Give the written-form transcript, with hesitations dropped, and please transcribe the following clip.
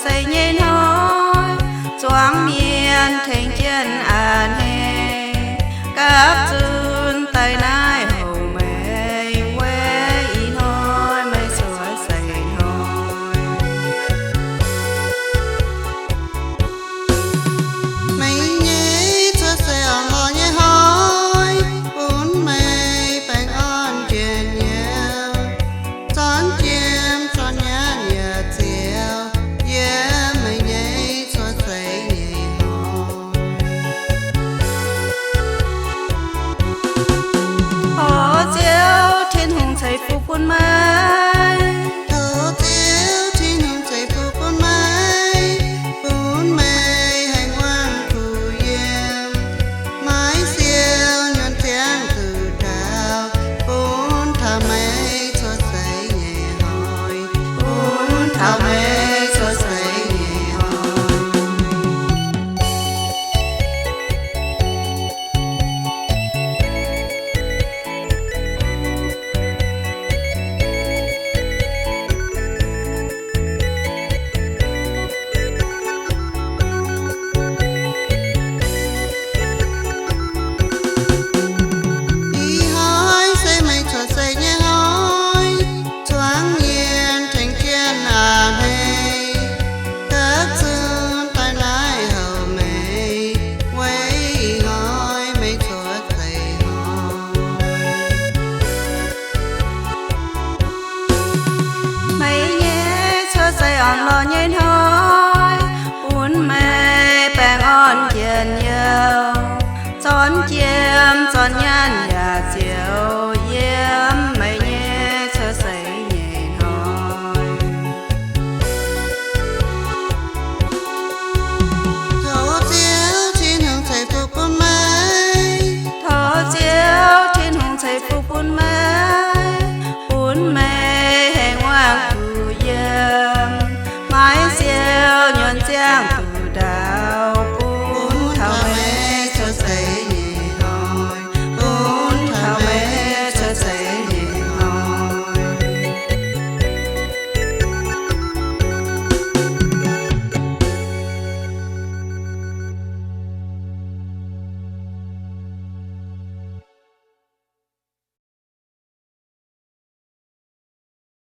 xây nhé nói choáng miền thành chân an hè các duyên tay nai hầu mê quê y nói mây xóa xây nói mấy nhé cho xây on lo nhé hỏi bốn mây bánh on chuyện nhiều chọn chim chọn nhá nhờ chiều yeah mấy nhé cho xây nhé họ chiếu thiên hùng chạy phục quân mây thổ chiếu thiên hùng chạy phục bốn mây hành ngoan thủ yêm mái siêu nhuận tiếng từ đào bốn thảo mây cho xây nhẹ hỏi bốn thảo mây cho xây nhẹ hỏi ý hỏi xây mây cho xây nhẹ hỏi choáng nhiên thành kiên an hay các duyên tai nai hầu mây quấy hỏi mây cho xây hỏi mây nhé cho xây on lo nhé